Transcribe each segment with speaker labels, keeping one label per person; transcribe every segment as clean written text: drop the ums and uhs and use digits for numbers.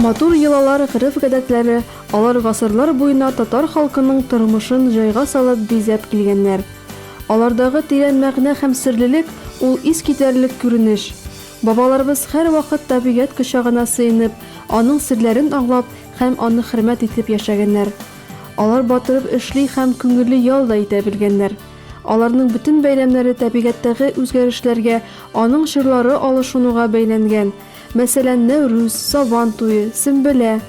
Speaker 1: Матур йолалар, гырыф-гадәтләре, алар гасырлар буена татар халкының тормышын җайга салып бизәп килгәннәр. Алардагы тирән мәгънә һәм серлелек ул искитәрлек күренеш. Бабаларыбыз һәр вакыт табигать кочагына сыенып, аның серләрен аңлап һәм аны хөрмәт итеп яшәгәннәр. Алар батырып эшли һәм күңелле ял да итә белгәннәр. Аларның бөтен бәйрәмнәре табигатьтәге үзгәрешләргә, аның чырлары алышынуга бәйләнгән. Мәсәлән, Нәүрүз, Сабан туе, Сөмбелә.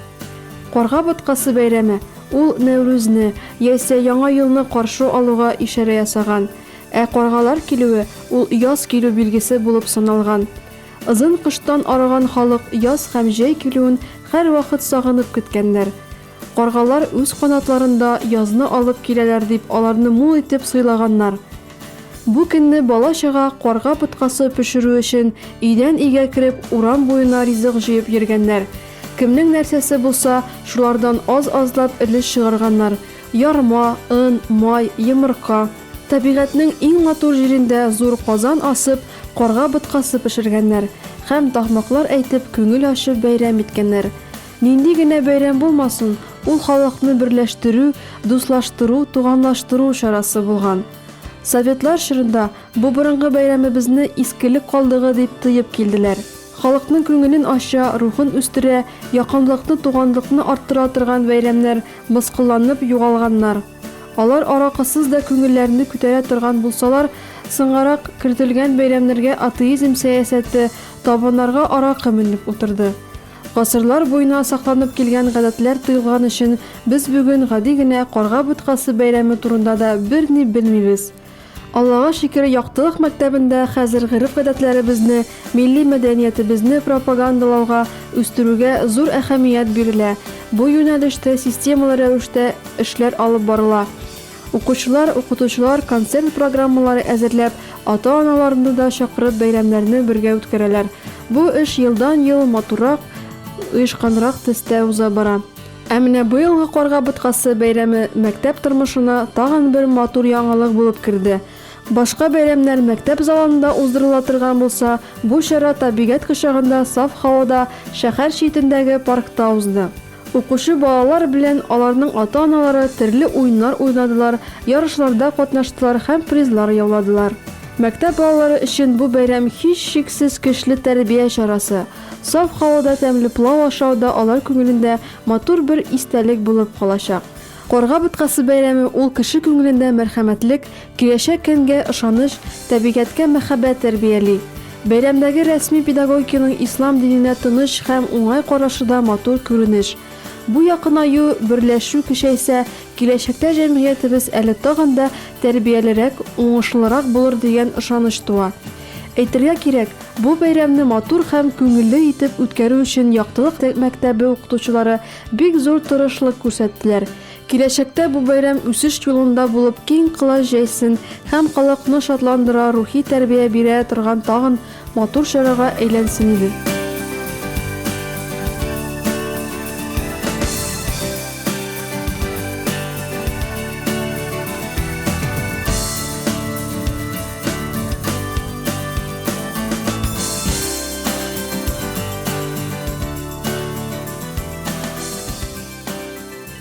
Speaker 1: Карга боткасы бәйрәме ул Нәүрүзне, яисә яңа елны каршы алуга ишарә ясаган. Каргалар килүе ул яз килү билгесе булып саналган. Озын кыштан арыган халык яз һәм җәй килүен һәр вакыт сагынып көткәннәр. Каргалар үз канатларында язны алып киләләр дип аларны мул итеп сыйлаганнар. Бу көнне бала-чага карга боткасы пешерү өчен өйдән өйгә кереп, урам буена ризык җыеп йөргәннәр. Кемнең нәрсәсе булса, шулардан аз-азлап өлеш чыгарганнар. Ярма, ын, май, йомырка. Табигатьнең иң матур җирендә зур казан асып, карга боткасы пешергәннәр һәм тахмаклар әйтеп күңел ачып бәйрәм иткәннәр. Нинди генә бәйрәм булмасын, ул халыкны берләштерү, дуслаштыру, туганлаштыру чарасы булган. Советлар чорында бу борынгы бәйрәмебезне искелек калдыгы дип тыеп килделәр. Халыкның күңелен ача, рухын үстерә, якынлыкны, туганлыкны арттыра торган бәйрәмнәр мыскылланып югалганнар. Алар аракысыз да күңелләрне күтәрә торган булсалар, сыңарак кертелгән бәйрәмнәргә атеизм сәясәте табыннарга аракы менеп утырды. Гасырлар буена сакланып килгән гадәтләр тыелган өчен без бүген гади генә карга боткасы бәйрәме турында да берни белмибез. Аллага шөкер, яктылык мәктәбендә хәзер гырыф-гадәтләребезне, милли мәдәниятебезне пропагандалауга, үстерүгә зур әһәмият бирелә. Бу юнәлештә системалы рәвештә эшләр алып барыла. Укучылар, укытучылар концерт программалары әзерләп, ата-аналарны да чакырып бәйрәмнәрне бергә үткәрәләр. Бу эш елдан-ел матуррак, оешканрак төстә уза бара. Ә менә быелгы карга боткасы бәйрәме мәктәп тормышына тагын бер матур яңалык булып керде. Башка бәйрәмнәр мәктәп залында уздырыла торган булса, бу чара табигать кочагында саф һавада, шәһәр читендәге паркта узды. Укучы балалар белән аларның ата-аналары төрле уеннар уйнадылар, ярышларда катнаштылар һәм призлар яуладылар. Мәктәп балалары өчен бу бәйрәм һичшиксез көчле тәрбия чарасы. Саф һавада тәмле пылау ашау да алар күңелендә матур бер истәлек булып калачак. Карга боткасы бәйрәме ул кеше күңелендә мәрхәмәтлек, киләчәк көнгә ышаныч, табигатькә мәхәббәт тәрбияли. Бәйрәмдәге рәсми педагогиканың ислам диненә тыныч һәм уңай карашыда матур күренеш. Бу якынаю, берләшү көчәйсә, киләчәктә җәмгыятебез әле тагын да тәрбиялерәк, уңышлырак булыр дигән ышаныч туа. Әйтергә кирәк, бу бәйрәмне матур һәм күңелле итеп үткәрү өчен яктылык мәктәбе укытучылары бик зур тырышлык күрсәттеләр. Киләчәктә бу бәйрәм үсеш юлында булып киң кылач җәйсен һәм халыкны шатландыра, рухи тәрбия бирә торган тагын матур чарага әйләнсен иде.